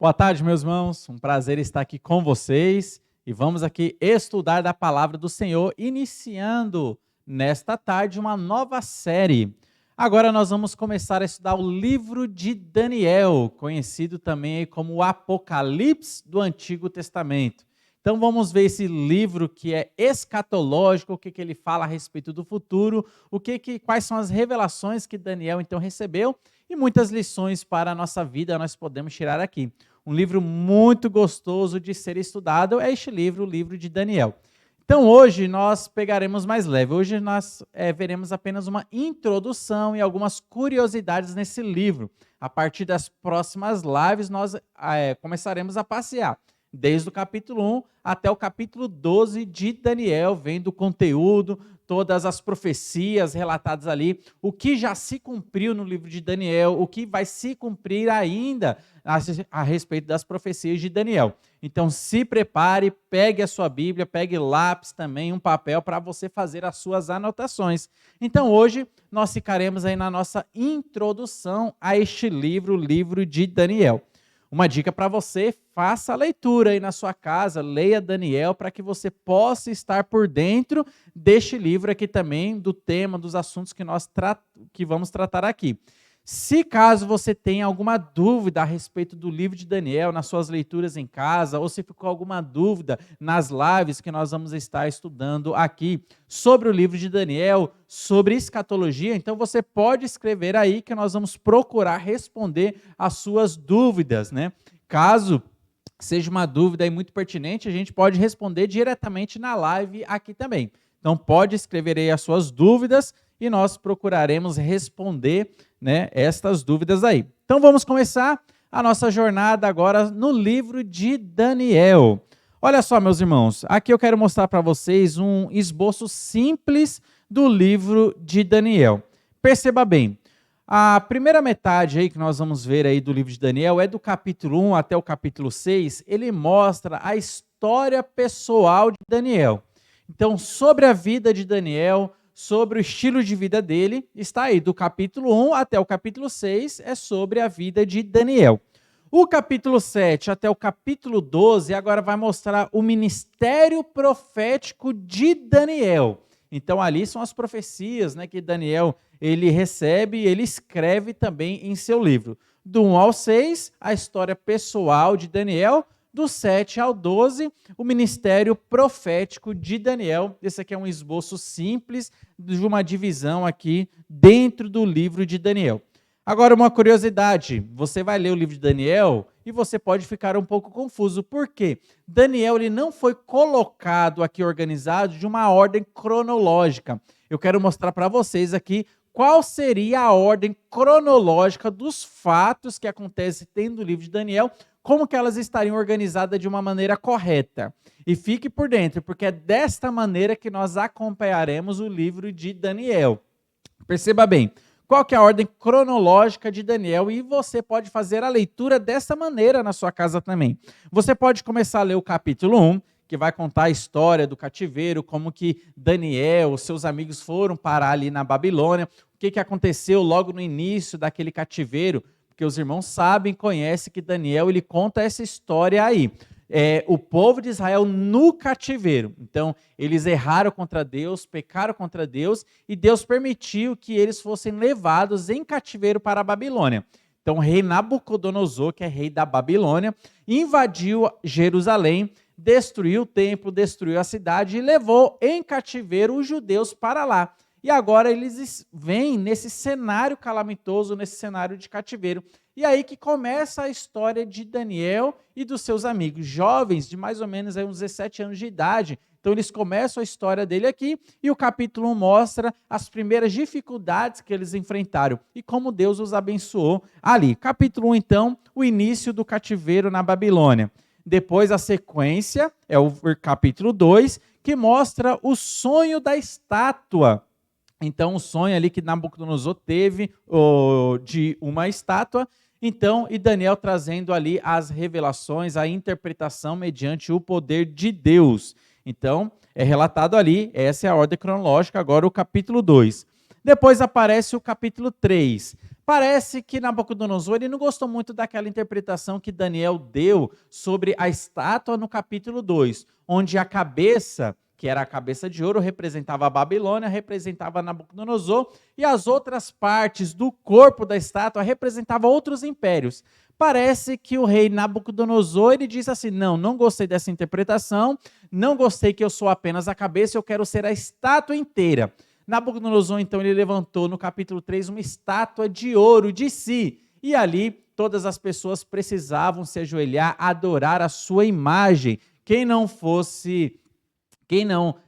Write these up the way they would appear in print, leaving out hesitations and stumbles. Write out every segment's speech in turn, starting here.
Boa tarde, meus irmãos. Um prazer estar aqui com vocês e vamos aqui estudar da palavra do Senhor, iniciando nesta tarde uma nova série. Agora nós vamos começar a estudar o livro de Daniel, conhecido também como o Apocalipse do Antigo Testamento. Então vamos ver esse livro que é escatológico, o que ele fala a respeito do futuro, quais são as revelações que Daniel então recebeu e muitas lições para a nossa vida nós podemos tirar aqui. Um livro muito gostoso de ser estudado é este livro, o livro de Daniel. Então hoje nós pegaremos mais leve, hoje nós veremos apenas uma introdução e algumas curiosidades nesse livro. A partir das próximas lives nós começaremos a passear, desde o capítulo 1 até o capítulo 12 de Daniel, vendo o conteúdo, todas as profecias relatadas ali, o que já se cumpriu no livro de Daniel, o que vai se cumprir ainda a respeito das profecias de Daniel. Então se prepare, pegue a sua Bíblia, pegue lápis também, um papel para você fazer as suas anotações. Então hoje nós ficaremos aí na nossa introdução a este livro, o livro de Daniel. Uma dica para você, faça a leitura aí na sua casa, leia Daniel para que você possa estar por dentro deste livro aqui também, do tema, dos assuntos que vamos tratar aqui. Se caso você tenha alguma dúvida a respeito do livro de Daniel, nas suas leituras em casa, ou se ficou alguma dúvida nas lives que nós vamos estar estudando aqui sobre o livro de Daniel, sobre escatologia, então você pode escrever aí que nós vamos procurar responder as suas dúvidas, né? Caso seja uma dúvida aí muito pertinente, a gente pode responder diretamente na live aqui também. Então pode escrever aí as suas dúvidas e nós procuraremos responder, né, estas dúvidas aí. Então vamos começar a nossa jornada agora no livro de Daniel. Olha só, meus irmãos, aqui eu quero mostrar para vocês um esboço simples do livro de Daniel. Perceba bem, a primeira metade aí que nós vamos ver aí do livro de Daniel é do capítulo 1 até o capítulo 6, ele mostra a história pessoal de Daniel. Então, sobre a vida de Daniel, sobre o estilo de vida dele, está aí, do capítulo 1 até o capítulo 6, é sobre a vida de Daniel. O capítulo 7 até o capítulo 12, agora vai mostrar o ministério profético de Daniel. Então, ali são as profecias, né, que Daniel ele recebe e ele escreve também em seu livro. Do 1 ao 6, a história pessoal de Daniel. Do 7 ao 12, o ministério profético de Daniel. Esse aqui é um esboço simples de uma divisão aqui dentro do livro de Daniel. Agora, uma curiosidade, você vai ler o livro de Daniel e você pode ficar um pouco confuso. Por quê? Daniel ele não foi colocado aqui, organizado de uma ordem cronológica. Eu quero mostrar para vocês aqui qual seria a ordem cronológica dos fatos que acontecem dentro do livro de Daniel, como que elas estariam organizadas de uma maneira correta. E fique por dentro, porque é desta maneira que nós acompanharemos o livro de Daniel. Perceba bem, qual que é a ordem cronológica de Daniel, e você pode fazer a leitura dessa maneira na sua casa também. Você pode começar a ler o capítulo 1, que vai contar a história do cativeiro, como que Daniel, os seus amigos foram parar ali na Babilônia, o que aconteceu logo no início daquele cativeiro, porque os irmãos sabem, conhecem que Daniel ele conta essa história aí. O povo de Israel no cativeiro. Então, eles erraram contra Deus, pecaram contra Deus, e Deus permitiu que eles fossem levados em cativeiro para a Babilônia. Então, o rei Nabucodonosor, que é rei da Babilônia, invadiu Jerusalém, destruiu o templo, destruiu a cidade e levou em cativeiro os judeus para lá. E agora eles vêm nesse cenário calamitoso, nesse cenário de cativeiro. E aí que começa a história de Daniel e dos seus amigos, jovens de mais ou menos aí uns 17 anos de idade. Então eles começam a história dele aqui e o capítulo 1 mostra as primeiras dificuldades que eles enfrentaram e como Deus os abençoou ali. Capítulo 1 então, o início do cativeiro na Babilônia. Depois a sequência é o capítulo 2, que mostra o sonho da estátua. Então, o sonho ali que Nabucodonosor teve de uma estátua, então, e Daniel trazendo ali as revelações, a interpretação mediante o poder de Deus. Então, é relatado ali, essa é a ordem cronológica, agora o capítulo 2. Depois aparece o capítulo 3. Parece que Nabucodonosor ele não gostou muito daquela interpretação que Daniel deu sobre a estátua no capítulo 2, onde a cabeça, que era a cabeça de ouro, representava a Babilônia, representava Nabucodonosor, e as outras partes do corpo da estátua representavam outros impérios. Parece que o rei Nabucodonosor ele diz assim: não gostei dessa interpretação, não gostei que eu sou apenas a cabeça, eu quero ser a estátua inteira. Nabucodonosor, então, ele levantou no capítulo 3 uma estátua de ouro de si, e ali todas as pessoas precisavam se ajoelhar, adorar a sua imagem. Quem não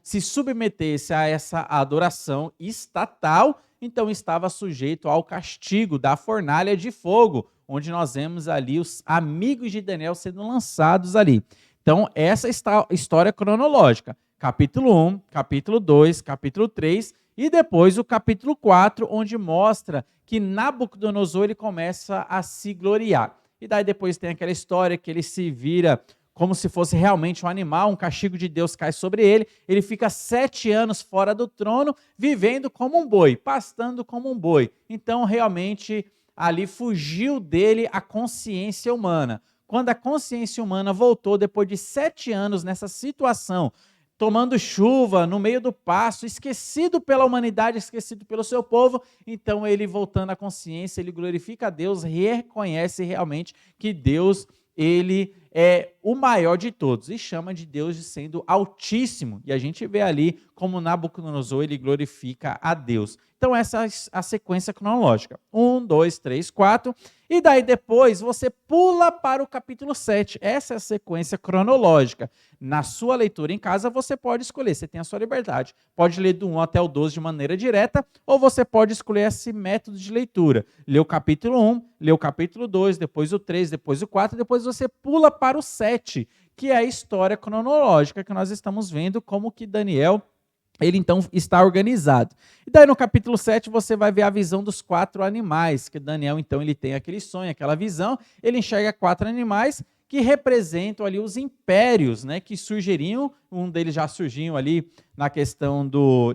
se submetesse a essa adoração estatal, então estava sujeito ao castigo da fornalha de fogo, onde nós vemos ali os amigos de Daniel sendo lançados ali. Então, essa está a história cronológica. Capítulo 1, capítulo 2, capítulo 3, e depois o capítulo 4, onde mostra que Nabucodonosor ele começa a se gloriar. E daí depois tem aquela história que ele se vira como se fosse realmente um animal, um castigo de Deus cai sobre ele, ele fica 7 anos fora do trono, vivendo como um boi, pastando como um boi. Então, realmente, ali fugiu dele a consciência humana. Quando a consciência humana voltou, depois de 7 anos nessa situação, tomando chuva no meio do pasto, esquecido pela humanidade, esquecido pelo seu povo, então ele voltando à consciência, ele glorifica a Deus, reconhece realmente que Deus, ele é o maior de todos e chama de Deus de sendo altíssimo. E a gente vê ali como Nabucodonosor ele glorifica a Deus. Então essa é a sequência cronológica. 1, 2, 3, 4. E daí depois você pula para o capítulo 7. Essa é a sequência cronológica. Na sua leitura em casa você pode escolher, você tem a sua liberdade. Pode ler do 1 até o 12 de maneira direta, ou você pode escolher esse método de leitura. Lê o capítulo 1, lê o capítulo 2, depois o 3, depois o 4, depois você pula para o 7, que é a história cronológica que nós estamos vendo como que Daniel ele então está organizado. E daí no capítulo 7 você vai ver a visão dos 4 animais, que Daniel então ele tem aquele sonho, aquela visão, ele enxerga 4 animais que representam ali os impérios, né, que surgiriam, um deles já surgiu ali na questão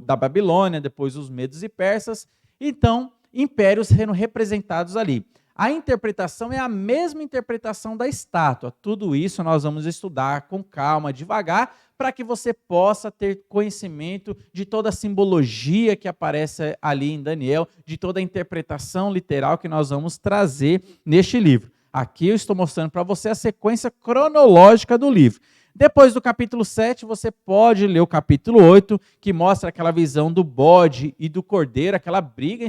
da Babilônia, depois os medos e persas, então impérios sendo representados ali. A interpretação é a mesma interpretação da estátua. Tudo isso nós vamos estudar com calma, devagar, para que você possa ter conhecimento de toda a simbologia que aparece ali em Daniel, de toda a interpretação literal que nós vamos trazer neste livro. Aqui eu estou mostrando para você a sequência cronológica do livro. Depois do capítulo 7, você pode ler o capítulo 8, que mostra aquela visão do bode e do cordeiro, aquela briga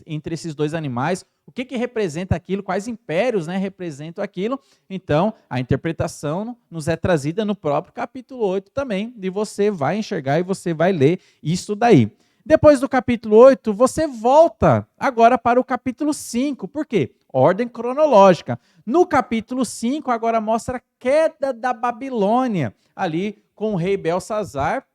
entre esses dois animais, o que representa aquilo, quais impérios, né, representam aquilo. Então, a interpretação nos é trazida no próprio capítulo 8 também, e você vai enxergar e você vai ler isso daí. Depois do capítulo 8, você volta agora para o capítulo 5. Por quê? Ordem cronológica. No capítulo 5, agora mostra a queda da Babilônia, ali com o rei Belsazar,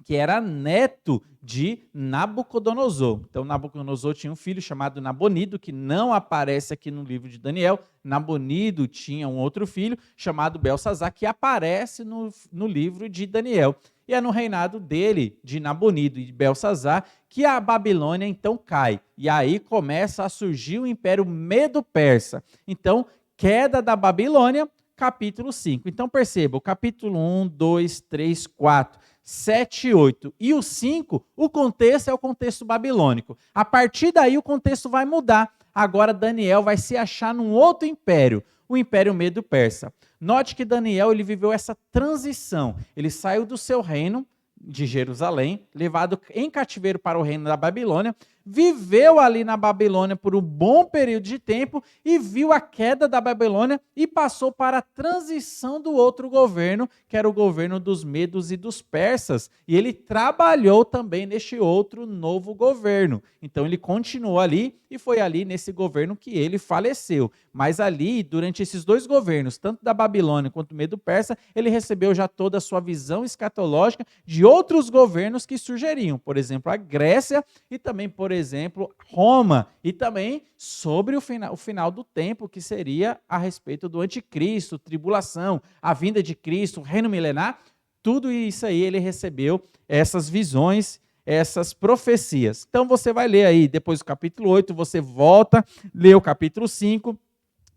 que era neto de Nabucodonosor. Então, Nabucodonosor tinha um filho chamado Nabonido, que não aparece aqui no livro de Daniel. Nabonido tinha um outro filho chamado Belsazar, que aparece no livro de Daniel. E é no reinado dele, de Nabonido e de Belsazar, que a Babilônia então cai. E aí começa a surgir o Império Medo-Persa. Então, queda da Babilônia, capítulo 5. Então perceba, o capítulo 1, 2, 3, 4, 7 e 8. E o 5, o contexto é o contexto babilônico. A partir daí o contexto vai mudar. Agora Daniel vai se achar num outro império, o Império Medo-Persa. Note que Daniel ele viveu essa transição. Ele saiu do seu reino de Jerusalém, levado em cativeiro para o reino da Babilônia, viveu ali na Babilônia por um bom período de tempo e viu a queda da Babilônia e passou para a transição do outro governo, que era o governo dos medos e dos persas, e ele trabalhou também neste outro novo governo. Então ele continuou ali e foi ali nesse governo que ele faleceu. Mas ali, durante esses dois governos, tanto da Babilônia quanto do Medo-Persa, ele recebeu já toda a sua visão escatológica de outros governos que surgiriam, por exemplo, a Grécia e também, por exemplo, Roma, e também sobre o final do tempo, que seria a respeito do anticristo, tribulação, a vinda de Cristo, o reino milenar, tudo isso aí ele recebeu essas visões essas profecias. Então você vai ler aí depois do capítulo 8, você volta, lê o capítulo 5,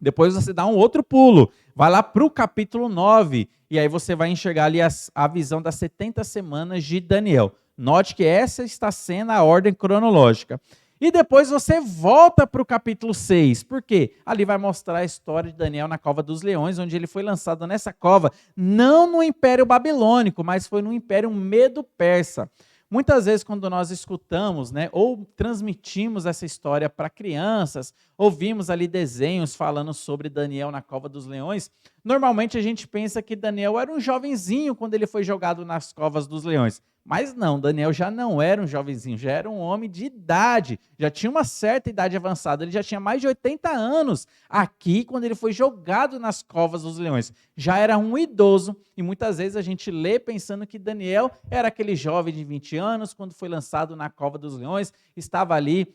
depois você dá um outro pulo, vai lá para o capítulo 9, e aí você vai enxergar ali a visão das 70 semanas de Daniel. Note que essa está sendo a ordem cronológica. E depois você volta para o capítulo 6, por quê? Ali vai mostrar a história de Daniel na cova dos leões, onde ele foi lançado nessa cova, não no Império Babilônico, mas foi no Império Medo-Persa. Muitas vezes, quando nós escutamos, né, ou transmitimos essa história para crianças, ouvimos ali desenhos falando sobre Daniel na cova dos leões, normalmente a gente pensa que Daniel era um jovenzinho quando ele foi jogado nas covas dos leões. Mas não, Daniel já não era um jovenzinho, já era um homem de idade, já tinha uma certa idade avançada, ele já tinha mais de 80 anos aqui quando ele foi jogado nas covas dos leões. Já era um idoso e muitas vezes a gente lê pensando que Daniel era aquele jovem de 20 anos quando foi lançado na cova dos leões, estava ali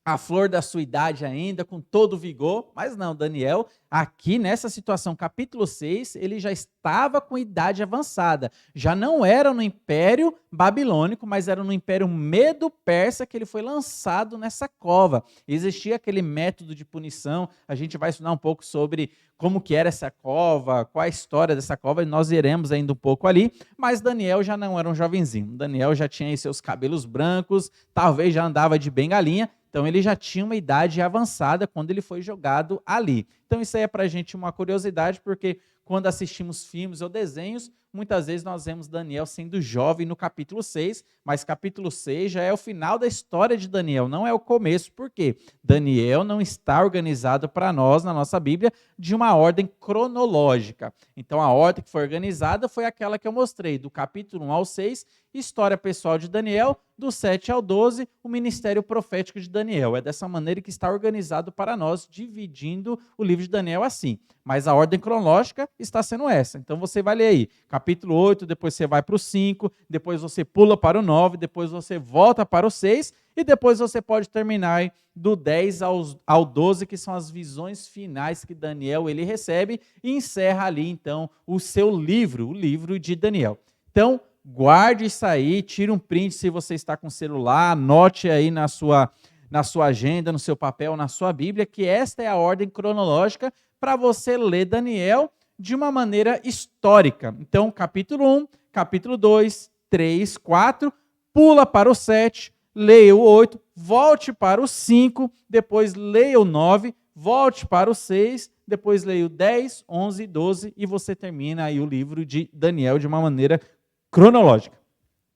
a flor da sua idade ainda, com todo o vigor, mas não, Daniel, aqui nessa situação, capítulo 6, ele já estava com idade avançada, já não era no Império Babilônico, mas era no Império Medo-Persa que ele foi lançado nessa cova. Existia aquele método de punição, a gente vai estudar um pouco sobre como que era essa cova, qual a história dessa cova, e nós iremos ainda um pouco ali, mas Daniel já não era um jovenzinho, Daniel já tinha aí seus cabelos brancos, talvez já andava de bengalinha, então ele já tinha uma idade avançada quando ele foi jogado ali. Então isso aí é para a gente uma curiosidade, porque quando assistimos filmes ou desenhos, muitas vezes nós vemos Daniel sendo jovem no capítulo 6, mas capítulo 6 já é o final da história de Daniel, não é o começo. Por quê? Daniel não está organizado para nós, na nossa Bíblia, de uma ordem cronológica. Então a ordem que foi organizada foi aquela que eu mostrei, do capítulo 1 ao 6, história pessoal de Daniel, do 7 ao 12, o ministério profético de Daniel. É dessa maneira que está organizado para nós, dividindo o livro de Daniel assim. Mas a ordem cronológica está sendo essa. Então você vai ler aí, capítulo 8, depois você vai para o 5, depois você pula para o 9, depois você volta para o 6, e depois você pode terminar aí do 10 ao 12, que são as visões finais que Daniel ele recebe, e encerra ali então o seu livro, o livro de Daniel. Então, guarde isso aí, tire um print se você está com celular, anote aí na sua agenda, no seu papel, na sua Bíblia, que esta é a ordem cronológica para você ler Daniel de uma maneira histórica. Então, capítulo 1, capítulo 2, 3, 4, pula para o 7, leia o 8, volte para o 5, depois leia o 9, volte para o 6, depois leia o 10, 11, 12 e você termina aí o livro de Daniel de uma maneira cronológica.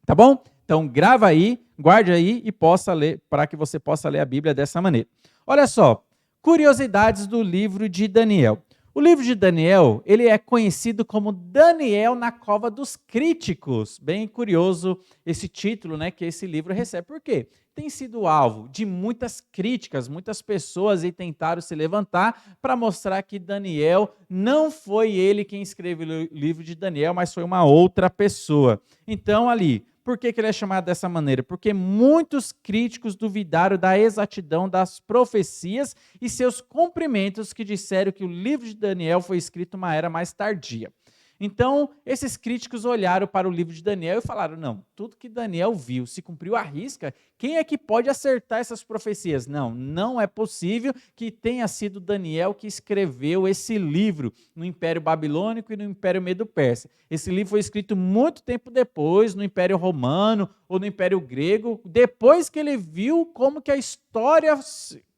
Tá bom? Então grava aí, guarde aí e possa ler, para que você possa ler a Bíblia dessa maneira. Olha só, curiosidades do livro de Daniel. O livro de Daniel, ele é conhecido como Daniel na cova dos críticos. Bem curioso esse título, né, que esse livro recebe. Por quê? Tem sido alvo de muitas críticas, muitas pessoas aí tentaram se levantar para mostrar que Daniel não foi ele quem escreveu o livro de Daniel, mas foi uma outra pessoa. Então ali, por que ele é chamado dessa maneira? Porque muitos críticos duvidaram da exatidão das profecias e seus cumprimentos que disseram que o livro de Daniel foi escrito uma era mais tardia. Então, esses críticos olharam para o livro de Daniel e falaram, não, tudo que Daniel viu se cumpriu à risca, quem é que pode acertar essas profecias? Não, não é possível que tenha sido Daniel que escreveu esse livro no Império Babilônico e no Império Medo-Persa. Esse livro foi escrito muito tempo depois, no Império Romano ou no Império Grego, depois que ele viu como que a história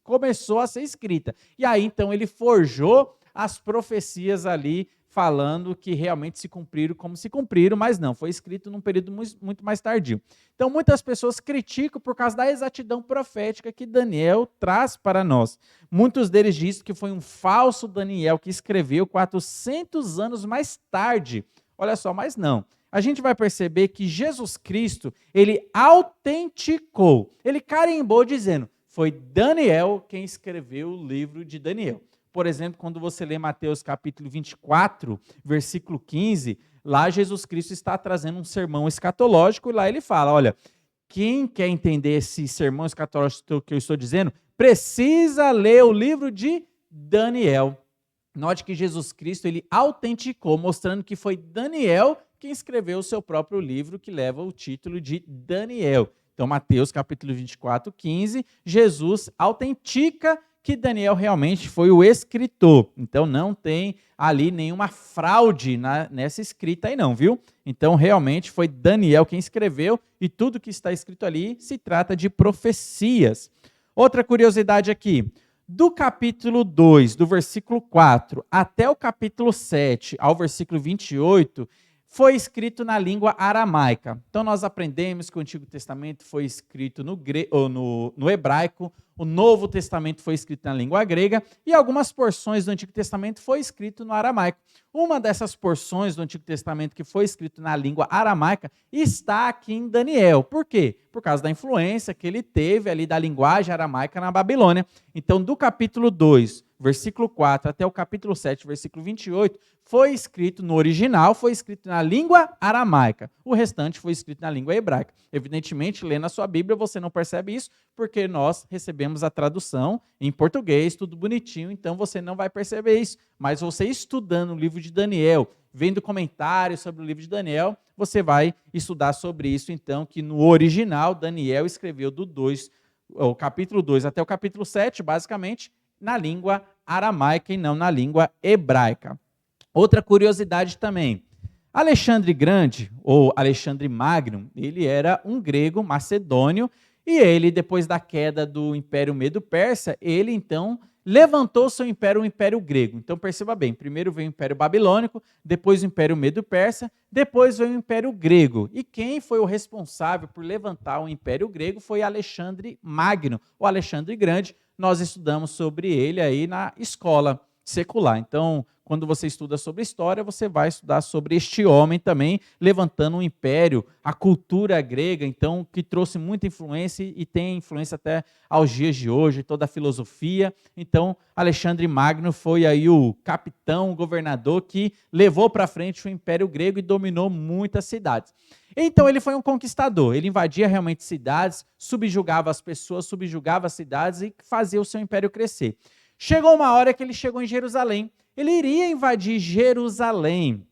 começou a ser escrita. E aí, então, ele forjou as profecias ali, falando que realmente se cumpriram como se cumpriram, mas não, foi escrito num período muito mais tardio. Então, muitas pessoas criticam por causa da exatidão profética que Daniel traz para nós. Muitos deles dizem que foi um falso Daniel que escreveu 400 anos mais tarde. Olha só, mas não. A gente vai perceber que Jesus Cristo, ele autenticou, ele carimbou dizendo, foi Daniel quem escreveu o livro de Daniel. Por exemplo, quando você lê Mateus capítulo 24, versículo 15, lá Jesus Cristo está trazendo um sermão escatológico e lá ele fala, olha, quem quer entender esse sermão escatológico que eu estou dizendo, precisa ler o livro de Daniel. Note que Jesus Cristo, ele autenticou, mostrando que foi Daniel quem escreveu o seu próprio livro, que leva o título de Daniel. Então, Mateus capítulo 24, 15, Jesus autentica que Daniel realmente foi o escritor. Então, não tem ali nenhuma fraude nessa escrita aí não, viu? Então, realmente foi Daniel quem escreveu e tudo que está escrito ali se trata de profecias. Outra curiosidade aqui, do capítulo 2, do versículo 4, até o capítulo 7, ao versículo 28, foi escrito na língua aramaica. Então, nós aprendemos que o Antigo Testamento foi escrito no hebraico, o Novo Testamento foi escrito na língua grega e algumas porções do Antigo Testamento foi escrito no aramaico. Uma dessas porções do Antigo Testamento que foi escrito na língua aramaica está aqui em Daniel. Por quê? Por causa da influência que ele teve ali da linguagem aramaica na Babilônia. Então, do capítulo 2, versículo 4 até o capítulo 7, versículo 28, foi escrito no original, foi escrito na língua aramaica. O restante foi escrito na língua hebraica. Evidentemente, lendo a sua Bíblia, você não percebe isso, porque nós recebemos a tradução em português, tudo bonitinho, então você não vai perceber isso. Mas você estudando o livro de Daniel, vendo comentários sobre o livro de Daniel, você vai estudar sobre isso, então, que no original, Daniel escreveu o capítulo 2 até o capítulo 7, basicamente, na língua aramaica e não na língua hebraica. Outra curiosidade também, Alexandre Grande, ou Alexandre Magno, ele era um grego macedônio, e ele, depois da queda do Império Medo-Persa, ele então levantou seu império, o Império Grego. Então perceba bem, primeiro veio o Império Babilônico, depois o Império Medo-Persa, depois veio o Império Grego. E quem foi o responsável por levantar o Império Grego foi Alexandre Magno, ou Alexandre Grande. Nós estudamos sobre ele aí na escola secular. Então, quando você estuda sobre história, você vai estudar sobre este homem também, levantando um império, a cultura grega, então, que trouxe muita influência e tem influência até aos dias de hoje, toda a filosofia. Então, Alexandre Magno foi aí o capitão, o governador que levou para frente o Império Grego e dominou muitas cidades. Então, ele foi um conquistador, ele invadia realmente cidades, subjugava as pessoas, subjugava as cidades e fazia o seu império crescer. Chegou uma hora que ele chegou em Jerusalém. Ele iria invadir Jerusalém.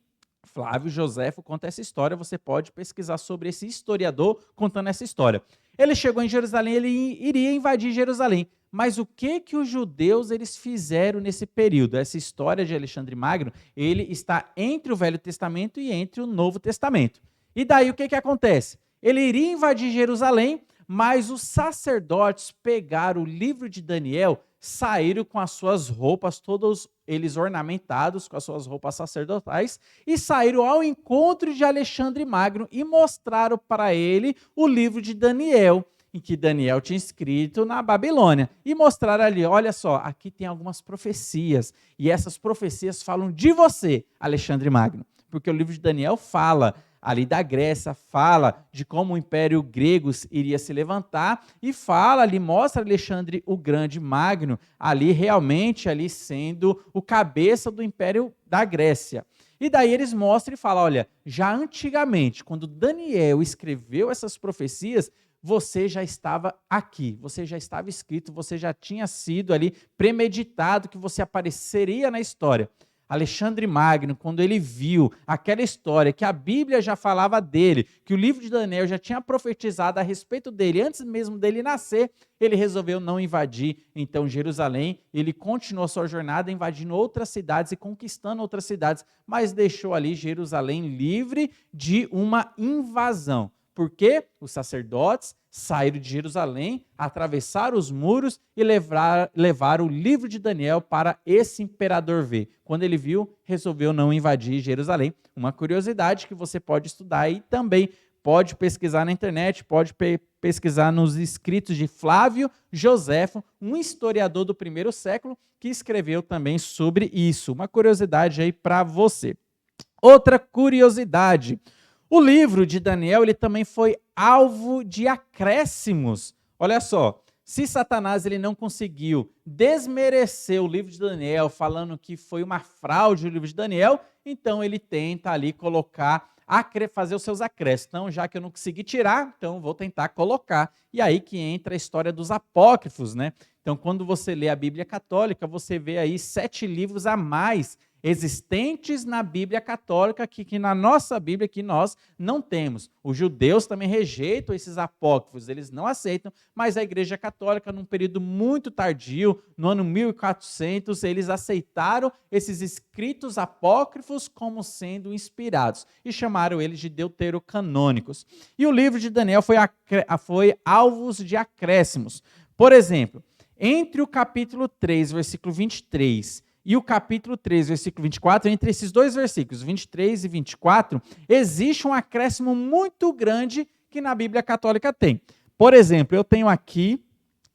Flávio Joséfo conta essa história, você pode pesquisar sobre esse historiador contando essa história. Ele chegou em Jerusalém, ele iria invadir Jerusalém. Mas o que os judeus eles fizeram nesse período? Essa história de Alexandre Magno, ele está entre o Velho Testamento e entre o Novo Testamento. E daí o que acontece? Ele iria invadir Jerusalém, mas os sacerdotes pegaram o livro de Daniel, saíram com as suas roupas, todos eles ornamentados com as suas roupas sacerdotais, e saíram ao encontro de Alexandre Magno e mostraram para ele o livro de Daniel, em que Daniel tinha escrito na Babilônia. E mostraram ali, olha só, aqui tem algumas profecias, e essas profecias falam de você, Alexandre Magno, porque o livro de Daniel fala ali da Grécia, fala de como o Império Grego iria se levantar e fala ali, mostra Alexandre o Grande Magno ali realmente ali sendo o cabeça do Império da Grécia. E daí eles mostram e falam, olha, já antigamente, quando Daniel escreveu essas profecias, você já estava aqui, você já estava escrito, você já tinha sido ali premeditado que você apareceria na história. Alexandre Magno, quando ele viu aquela história, que a Bíblia já falava dele, que o livro de Daniel já tinha profetizado a respeito dele, antes mesmo dele nascer, ele resolveu não invadir, então, Jerusalém. Ele continuou sua jornada invadindo outras cidades e conquistando outras cidades, mas deixou ali Jerusalém livre de uma invasão. Porque os sacerdotes saíram de Jerusalém, atravessaram os muros e levaram o livro de Daniel para esse imperador ver. Quando ele viu, resolveu não invadir Jerusalém. Uma curiosidade que você pode estudar e também pode pesquisar na internet, pode pesquisar nos escritos de Flávio Joséfo, um historiador do primeiro século, que escreveu também sobre isso. Uma curiosidade aí para você. Outra curiosidade. O livro de Daniel ele também foi alvo de acréscimos. Olha só, se Satanás ele não conseguiu desmerecer o livro de Daniel, falando que foi uma fraude o livro de Daniel, então ele tenta ali fazer os seus acréscimos. Então, já que eu não consegui tirar, então vou tentar colocar. E aí que entra a história dos apócrifos, né? Então, quando você lê a Bíblia Católica, você vê aí 7 livros a mais existentes na Bíblia católica, que na nossa Bíblia que nós não temos. Os judeus também rejeitam esses apócrifos, eles não aceitam, mas a Igreja Católica, num período muito tardio, no ano 1400, eles aceitaram esses escritos apócrifos como sendo inspirados e chamaram eles de deuterocanônicos. E o livro de Daniel foi alvo de acréscimos. Por exemplo, entre o capítulo 3, versículo 23, e o capítulo 3, versículo 24, entre esses dois versículos, 23 e 24, existe um acréscimo muito grande que na Bíblia Católica tem. Por exemplo, eu tenho aqui,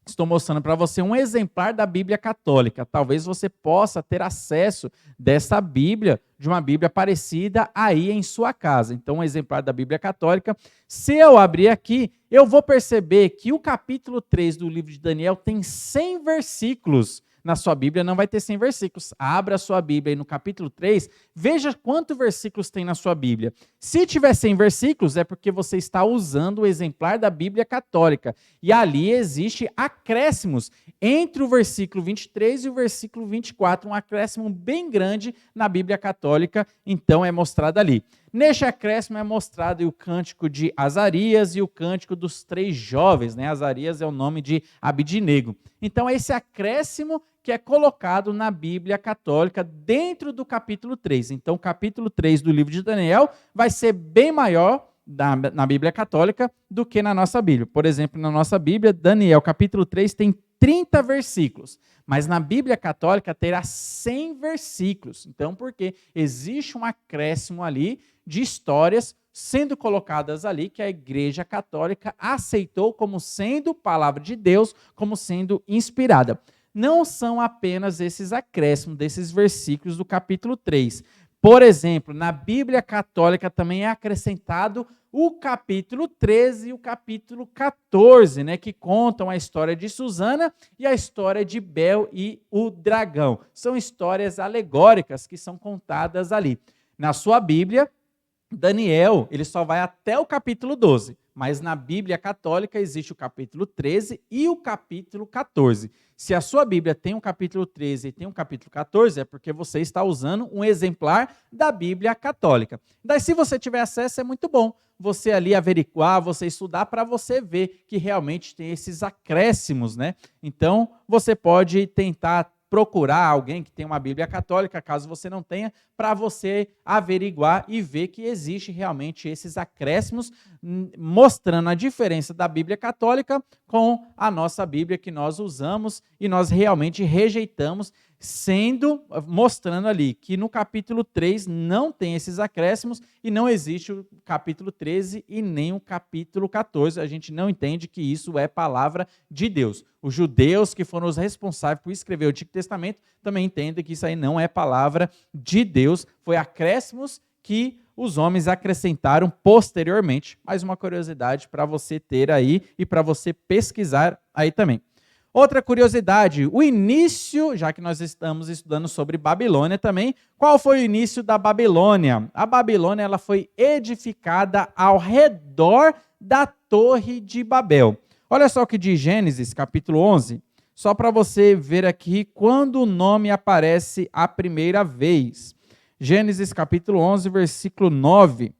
estou mostrando para você um exemplar da Bíblia Católica. Talvez você possa ter acesso dessa Bíblia, de uma Bíblia parecida aí em sua casa. Então, um exemplar da Bíblia Católica. Se eu abrir aqui, eu vou perceber que o capítulo 3 do livro de Daniel tem 100 versículos. Na sua Bíblia não vai ter 100 versículos. Abra a sua Bíblia aí no capítulo 3, veja quantos versículos tem na sua Bíblia. Se tiver 100 versículos, é porque você está usando o exemplar da Bíblia Católica. E ali existe acréscimos entre o versículo 23 e o versículo 24, um acréscimo bem grande na Bíblia Católica, então é mostrado ali. Neste acréscimo é mostrado o cântico de Azarias e o cântico dos 3 jovens, né? Azarias é o nome de Abidnego. Então, esse acréscimo que é colocado na Bíblia Católica dentro do capítulo 3. Então, o capítulo 3 do livro de Daniel vai ser bem maior na Bíblia Católica do que na nossa Bíblia. Por exemplo, na nossa Bíblia, Daniel, capítulo 3, tem 30 versículos, mas na Bíblia Católica terá 100 versículos. Então, porque existe um acréscimo ali de histórias sendo colocadas ali que a Igreja Católica aceitou como sendo palavra de Deus, como sendo inspirada. Não são apenas esses acréscimos desses versículos do capítulo 3. Por exemplo, na Bíblia Católica também é acrescentado o capítulo 13 e o capítulo 14, né, que contam a história de Susana e a história de Bel e o dragão. São histórias alegóricas que são contadas ali. Na sua Bíblia, Daniel, ele só vai até o capítulo 12, mas na Bíblia Católica existe o capítulo 13 e o capítulo 14. Se a sua Bíblia tem um capítulo 13 e tem um capítulo 14, é porque você está usando um exemplar da Bíblia Católica. Daí, se você tiver acesso, é muito bom você ali averiguar, você estudar, para você ver que realmente tem esses acréscimos, né? Então, você pode tentar procurar alguém que tem uma Bíblia Católica, caso você não tenha, para você averiguar e ver que existe realmente esses acréscimos, mostrando a diferença da Bíblia Católica com a nossa Bíblia que nós usamos e nós realmente rejeitamos, mostrando ali que no capítulo 3 não tem esses acréscimos e não existe o capítulo 13 e nem o capítulo 14. A gente não entende que isso é palavra de Deus. Os judeus que foram os responsáveis por escrever o Antigo Testamento também entendem que isso aí não é palavra de Deus, foi acréscimos que os homens acrescentaram posteriormente. Mais uma curiosidade para você ter aí e para você pesquisar aí também. Outra curiosidade, o início, já que nós estamos estudando sobre Babilônia também, qual foi o início da Babilônia? A Babilônia ela foi edificada ao redor da Torre de Babel. Olha só o que diz Gênesis, capítulo 11, só para você ver aqui quando o nome aparece a primeira vez. Gênesis, capítulo 11, versículo 9,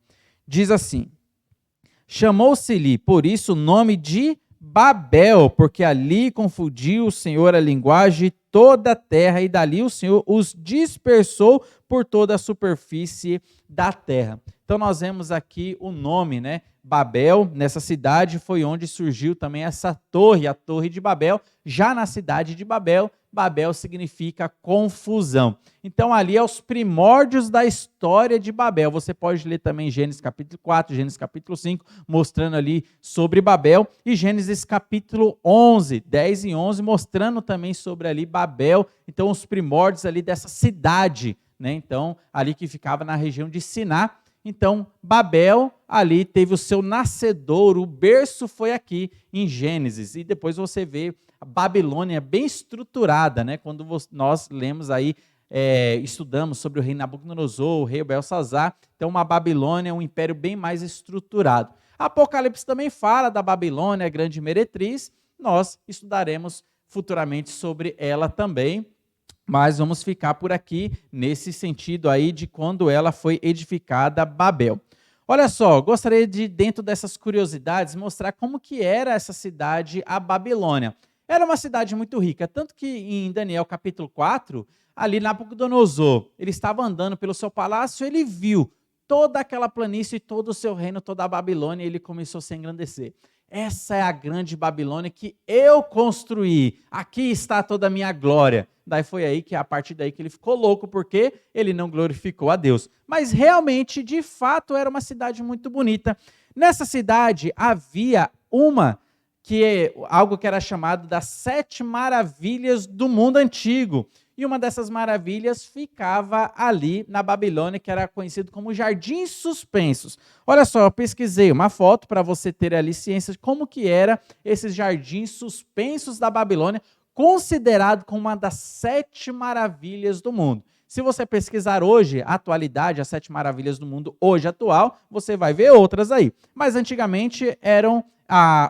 diz assim: chamou-se-lhe, por isso, o nome de Babel, porque ali confundiu o Senhor a linguagem de toda a terra, e dali o Senhor os dispersou por toda a superfície da terra. Então nós vemos aqui o nome, né? Babel, nessa cidade foi onde surgiu também essa torre, a Torre de Babel. Já na cidade de Babel, Babel significa confusão. Então ali é os primórdios da história de Babel. Você pode ler também Gênesis capítulo 4, Gênesis capítulo 5, mostrando ali sobre Babel, e Gênesis capítulo 11, 10 e 11, mostrando também sobre ali Babel, então os primórdios ali dessa cidade, né? Então ali que ficava na região de Siná. Então, Babel ali teve o seu nascedouro, o berço foi aqui em Gênesis. E depois você vê a Babilônia bem estruturada, né? Quando nós lemos aí, estudamos sobre o rei Nabucodonosor, o rei Belsazar. Então, uma Babilônia, um império bem mais estruturado. Apocalipse também fala da Babilônia, a grande meretriz. Nós estudaremos futuramente sobre ela também. mas vamos ficar por aqui nesse sentido aí de quando ela foi edificada, Babel. Olha só, gostaria de, dentro dessas curiosidades, mostrar como que era essa cidade, a Babilônia. Era uma cidade muito rica, tanto que em Daniel capítulo 4, ali Nabucodonosor, ele estava andando pelo seu palácio, ele viu toda aquela planície, todo o seu reino, toda a Babilônia, e ele começou a se engrandecer. Essa é a grande Babilônia que eu construí. Aqui está toda a minha glória. Daí foi aí que, a partir daí, que ele ficou louco, porque ele não glorificou a Deus. Mas realmente, de fato, era uma cidade muito bonita. Nessa cidade havia algo que era chamado das 7 maravilhas do mundo antigo. E uma dessas maravilhas ficava ali na Babilônia, que era conhecido como Jardins Suspensos. Olha só, eu pesquisei uma foto para você ter ali ciência de como que era esses Jardins Suspensos da Babilônia, considerado como uma das 7 maravilhas do mundo. Se você pesquisar hoje, a atualidade, as 7 maravilhas do mundo hoje atual, você vai ver outras aí. Mas antigamente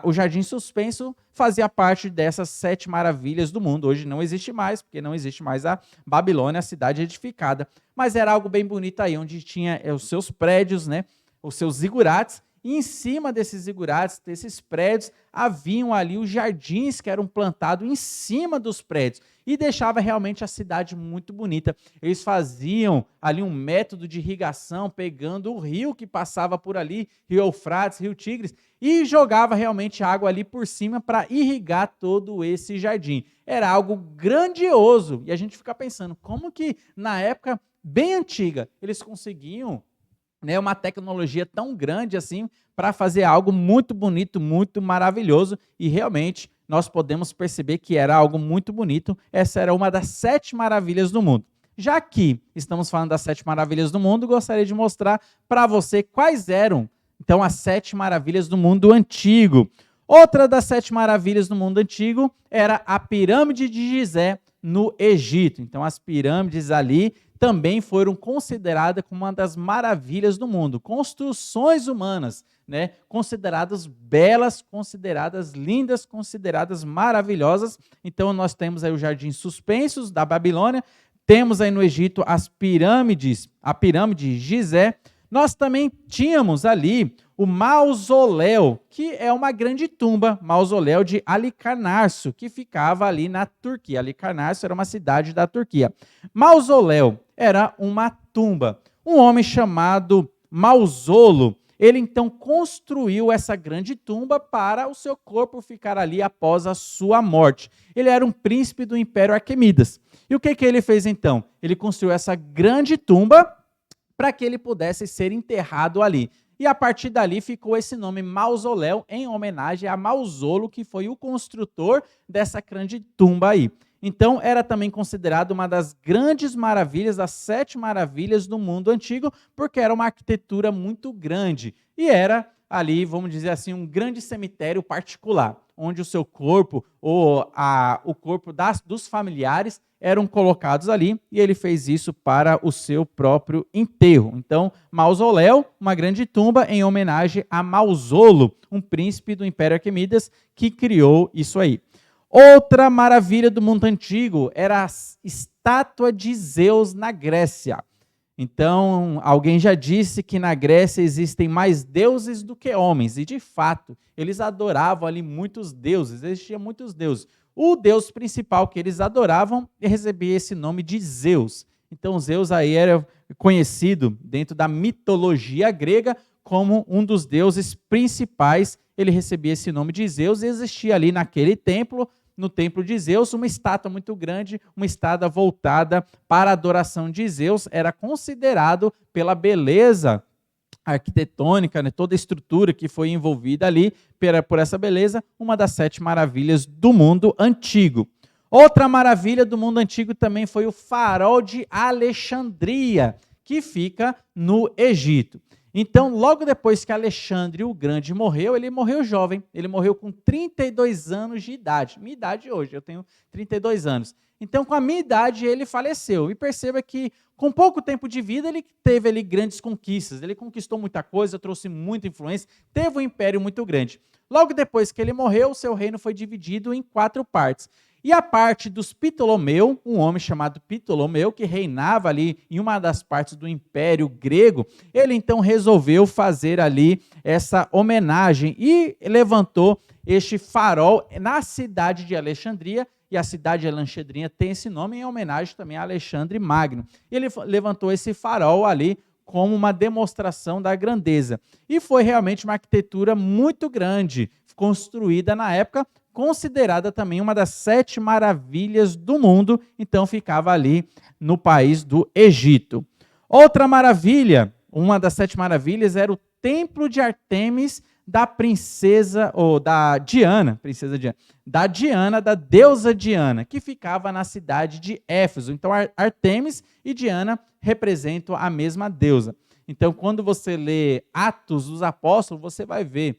o Jardim Suspenso fazia parte dessas 7 maravilhas do mundo. Hoje não existe mais, porque não existe mais a Babilônia, a cidade edificada. Mas era algo bem bonito aí, onde tinha os seus prédios, né, os seus zigurates, e em cima desses zigurates, desses prédios, haviam ali os jardins que eram plantados em cima dos prédios e deixava realmente a cidade muito bonita. Eles faziam ali um método de irrigação, pegando o rio que passava por ali, Rio Eufrates, Rio Tigres, e jogava realmente água ali por cima para irrigar todo esse jardim. Era algo grandioso, e a gente fica pensando, como que na época bem antiga eles conseguiam, né, uma tecnologia tão grande assim para fazer algo muito bonito, muito maravilhoso, e realmente nós podemos perceber que era algo muito bonito. Essa era uma das 7 maravilhas do mundo. Já que estamos falando das 7 maravilhas do mundo, gostaria de mostrar para você quais eram, então, as 7 maravilhas do mundo antigo. Outra das 7 maravilhas do mundo antigo era a pirâmide de Gizé, no Egito. Então, as pirâmides ali também foram consideradas como uma das maravilhas do mundo. Construções humanas, né? Consideradas belas, consideradas lindas, consideradas maravilhosas. Então, nós temos aí os jardins suspensos da Babilônia, temos aí no Egito as pirâmides, a pirâmide de Gizé. Nós também tínhamos ali o mausoléu, que é uma grande tumba, mausoléu de Halicarnasso, que ficava ali na Turquia. Halicarnasso era uma cidade da Turquia. Mausoléu era uma tumba. Um homem chamado Mausolo, ele então construiu essa grande tumba para o seu corpo ficar ali após a sua morte. Ele era um príncipe do Império Aquemídas. E o que ele fez então? Ele construiu essa grande tumba para que ele pudesse ser enterrado ali. E a partir dali ficou esse nome mausoléu, em homenagem a Mausolo, que foi o construtor dessa grande tumba aí. Então, era também considerado uma das grandes maravilhas, das 7 maravilhas do mundo antigo, porque era uma arquitetura muito grande. E era ali, vamos dizer assim, um grande cemitério particular, onde o seu corpo, ou o corpo dos familiares, eram colocados ali, e ele fez isso para o seu próprio enterro. Então, mausoléu, uma grande tumba em homenagem a Mausolo, um príncipe do Império Aquemídas, que criou isso aí. Outra maravilha do mundo antigo era a estátua de Zeus na Grécia. Então, alguém já disse que na Grécia existem mais deuses do que homens, e de fato, eles adoravam ali muitos deuses, existiam muitos deuses. O deus principal que eles adoravam recebia esse nome de Zeus. Então, Zeus aí era conhecido dentro da mitologia grega como um dos deuses principais. Ele recebia esse nome de Zeus e existia ali naquele templo, no templo de Zeus, uma estátua muito grande, uma estátua voltada para a adoração de Zeus. Era considerado pela beleza arquitetônica, né, toda a estrutura que foi envolvida ali por essa beleza, uma das 7 maravilhas do mundo antigo. Outra maravilha do mundo antigo também foi o farol de Alexandria, que fica no Egito. Então, logo depois que Alexandre o Grande morreu, ele morreu jovem, ele morreu com 32 anos de idade. Minha idade hoje, eu tenho 32 anos. Então, com a minha idade, ele faleceu. E perceba que, com pouco tempo de vida, ele teve ali grandes conquistas. Ele conquistou muita coisa, trouxe muita influência, teve um império muito grande. Logo depois que ele morreu, o seu reino foi dividido em 4 partes. E a parte dos Ptolomeu, um homem chamado Ptolomeu, que reinava ali em uma das partes do Império Grego, ele então resolveu fazer ali essa homenagem e levantou este farol na cidade de Alexandria, e a cidade de Alexandria tem esse nome em homenagem também a Alexandre Magno. Ele levantou esse farol ali como uma demonstração da grandeza. E foi realmente uma arquitetura muito grande, construída na época, considerada também uma das 7 maravilhas do mundo, então ficava ali no país do Egito. Outra maravilha, uma das 7 maravilhas, era o Templo de Ártemis da princesa, ou da Diana, da deusa Diana, que ficava na cidade de Éfeso. Então, Ártemis e Diana representam a mesma deusa. Então, quando você lê Atos dos Apóstolos, você vai ver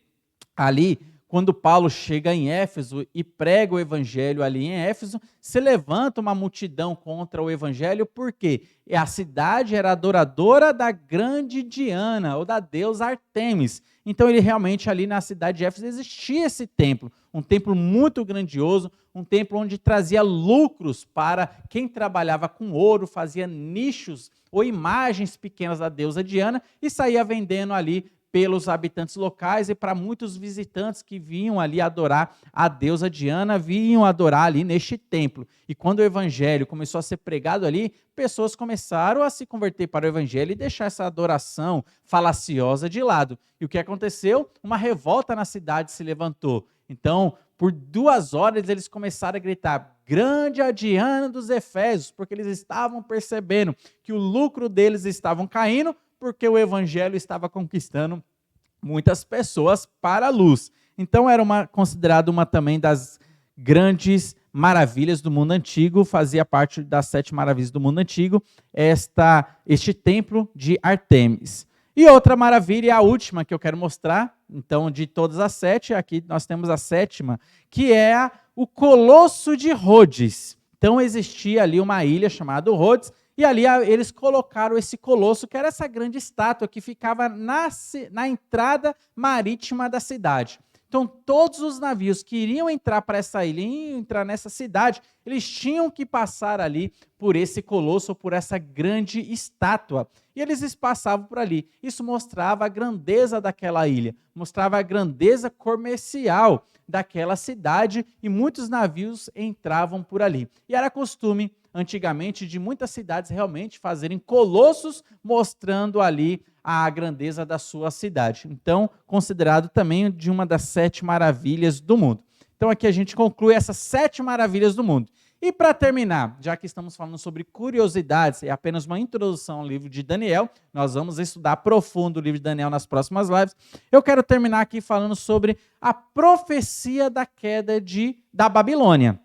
ali, quando Paulo chega em Éfeso e prega o evangelho ali em Éfeso, se levanta uma multidão contra o evangelho, porque a cidade era adoradora da grande Diana, ou da deusa Ártemis. Então, ele realmente ali na cidade de Éfeso existia esse templo, um templo muito grandioso, um templo onde trazia lucros para quem trabalhava com ouro, fazia nichos ou imagens pequenas da deusa Diana e saía vendendo ali pelos habitantes locais e para muitos visitantes que vinham ali adorar a deusa Diana, vinham adorar ali neste templo. E quando o evangelho começou a ser pregado ali, pessoas começaram a se converter para o evangelho e deixar essa adoração falaciosa de lado. E o que aconteceu? Uma revolta na cidade se levantou. Então, por 2 horas eles começaram a gritar: grande a Diana dos Efésios, porque eles estavam percebendo que o lucro deles estava caindo, porque o evangelho estava conquistando muitas pessoas para a luz. Então era considerado uma também das grandes maravilhas do mundo antigo, fazia parte das 7 maravilhas do mundo antigo, este templo de Ártemis. E outra maravilha, a última que eu quero mostrar, então de todas as 7, aqui nós temos a 7ª, que é o Colosso de Rhodes. Então existia ali uma ilha chamada Rhodes, e ali eles colocaram esse colosso, que era essa grande estátua que ficava na entrada marítima da cidade. Então, todos os navios que iriam entrar para essa ilha, entrar nessa cidade, eles tinham que passar ali por esse colosso, por essa grande estátua. E eles passavam por ali. Isso mostrava a grandeza daquela ilha, mostrava a grandeza comercial daquela cidade, e muitos navios entravam por ali. E era costume, antigamente, de muitas cidades realmente fazerem colossos, mostrando ali a grandeza da sua cidade. Então, considerado também de uma das 7 maravilhas do mundo. Então, aqui a gente conclui essas 7 maravilhas do mundo. E para terminar, já que estamos falando sobre curiosidades, é apenas uma introdução ao livro de Daniel, nós vamos estudar a profundo o livro de Daniel nas próximas lives. Eu quero terminar aqui falando sobre a profecia da queda da Babilônia.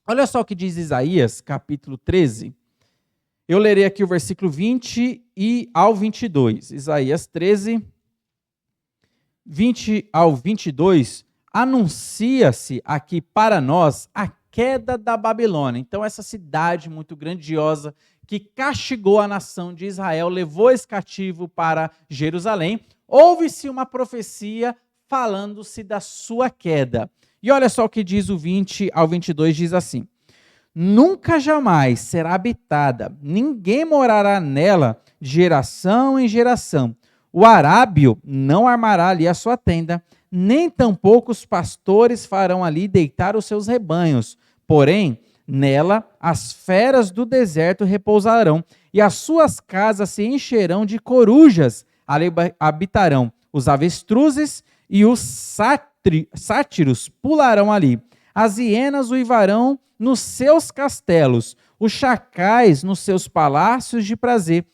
Olha só o que diz Isaías, capítulo 13. Eu lerei aqui o versículo 20 ao 22. Isaías 13, 20 ao 22, anuncia-se aqui para nós a queda da Babilônia. Então, essa cidade muito grandiosa que castigou a nação de Israel, levou esse cativo para Jerusalém, houve-se uma profecia falando-se da sua queda. E olha só o que diz o 20 ao 22, diz assim: nunca jamais será habitada, ninguém morará nela de geração em geração. O arábio não armará ali a sua tenda, nem tampouco os pastores farão ali deitar os seus rebanhos. Porém, nela as feras do deserto repousarão, e as suas casas se encherão de corujas. Ali habitarão os avestruzes e os sátiros pularão ali. As hienas uivarão nos seus castelos, os chacais nos seus palácios de prazer.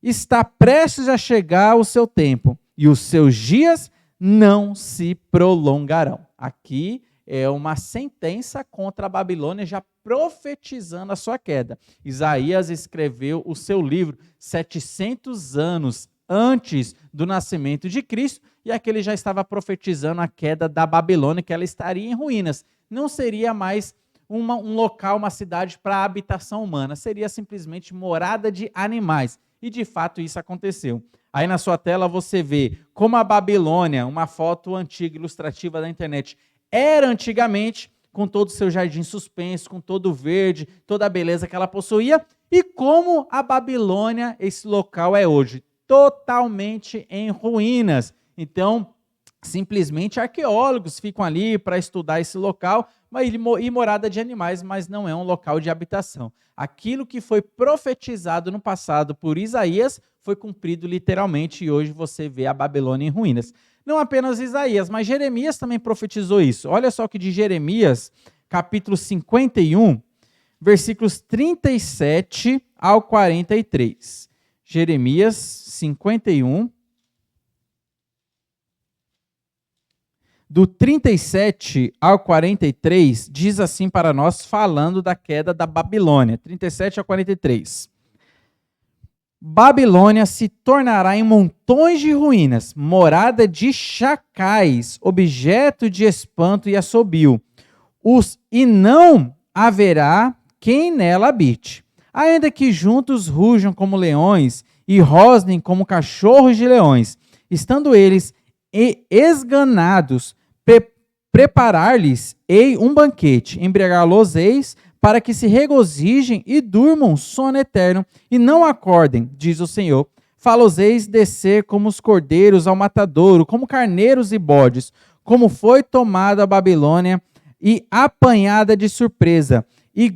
Está prestes a chegar o seu tempo, e os seus dias não se prolongarão. Aqui é uma sentença contra a Babilônia, já profetizando a sua queda. Isaías escreveu o seu livro 700 anos antes do nascimento de Cristo, e aqui ele já estava profetizando a queda da Babilônia, que ela estaria em ruínas. Não seria mais um local, uma cidade para habitação humana, seria simplesmente morada de animais. E de fato isso aconteceu. Aí na sua tela você vê como a Babilônia, uma foto antiga, ilustrativa da internet, era antigamente, com todo o seu jardim suspenso, com todo o verde, toda a beleza que ela possuía, e como a Babilônia, esse local é hoje, totalmente em ruínas. Então, simplesmente arqueólogos ficam ali para estudar esse local, e morada de animais, mas não é um local de habitação. Aquilo que foi profetizado no passado por Isaías foi cumprido literalmente, e hoje você vê a Babilônia em ruínas. Não apenas Isaías, mas Jeremias também profetizou isso. Olha só o que diz Jeremias, capítulo 51, versículos 37 ao 43. Jeremias 51, do 37 ao 43, diz assim para nós, falando da queda da Babilônia. 37 ao 43. Babilônia se tornará em montões de ruínas, morada de chacais, objeto de espanto e assobio. E não haverá quem nela habite. Ainda que juntos rujam como leões e rosnem como cachorros de leões, estando eles esganados, preparar-lhes-ei um banquete, embriagá-los-eis, para que se regozijem e durmam sono eterno, e não acordem, diz o Senhor. Fá-los-eis descer como os cordeiros ao matadouro, como carneiros e bodes, como foi tomada a Babilônia e apanhada de surpresa, e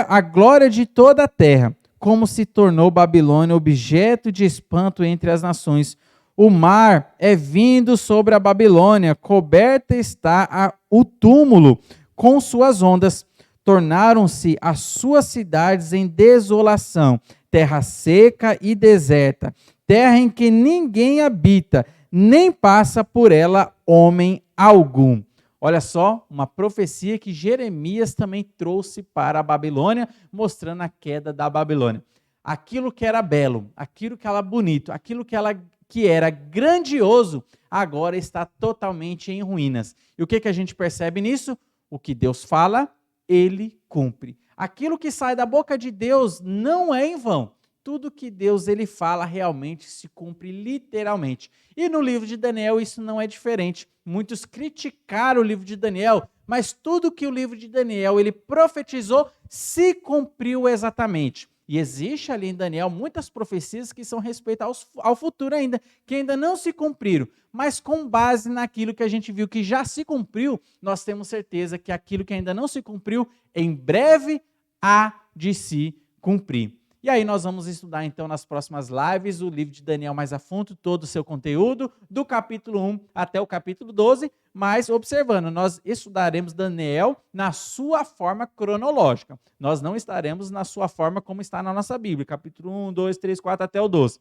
a glória de toda a terra, como se tornou Babilônia objeto de espanto entre as nações. O mar é vindo sobre a Babilônia, coberta está o túmulo com suas ondas. Tornaram-se as suas cidades em desolação, terra seca e deserta, terra em que ninguém habita, nem passa por ela homem algum. Olha só, uma profecia que Jeremias também trouxe para a Babilônia, mostrando a queda da Babilônia. Aquilo que era belo, aquilo que era bonito, aquilo que era grandioso, agora está totalmente em ruínas. E o que a gente percebe nisso? O que Deus fala, Ele cumpre. Aquilo que sai da boca de Deus não é em vão. Tudo que Deus ele fala realmente se cumpre literalmente. E no livro de Daniel isso não é diferente. Muitos criticaram o livro de Daniel, mas tudo que o livro de Daniel ele profetizou se cumpriu exatamente. E existe ali em Daniel muitas profecias que são respeito ao futuro ainda, que ainda não se cumpriram. Mas com base naquilo que a gente viu que já se cumpriu, nós temos certeza que aquilo que ainda não se cumpriu, em breve há de se cumprir. E aí nós vamos estudar então nas próximas lives o livro de Daniel mais a fundo, todo o seu conteúdo, do capítulo 1 até o capítulo 12, mas observando, nós estudaremos Daniel na sua forma cronológica. Nós não estaremos na sua forma como está na nossa Bíblia, capítulo 1, 2, 3, 4 até o 12.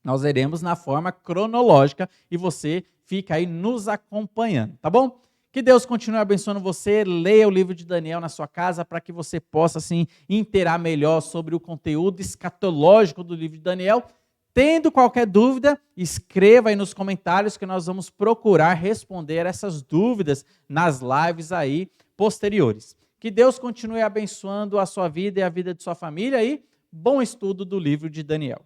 Nós iremos na forma cronológica e você fica aí nos acompanhando, tá bom? Que Deus continue abençoando você, leia o livro de Daniel na sua casa para que você possa assim inteirar melhor sobre o conteúdo escatológico do livro de Daniel. Tendo qualquer dúvida, escreva aí nos comentários que nós vamos procurar responder essas dúvidas nas lives aí posteriores. Que Deus continue abençoando a sua vida e a vida de sua família e bom estudo do livro de Daniel.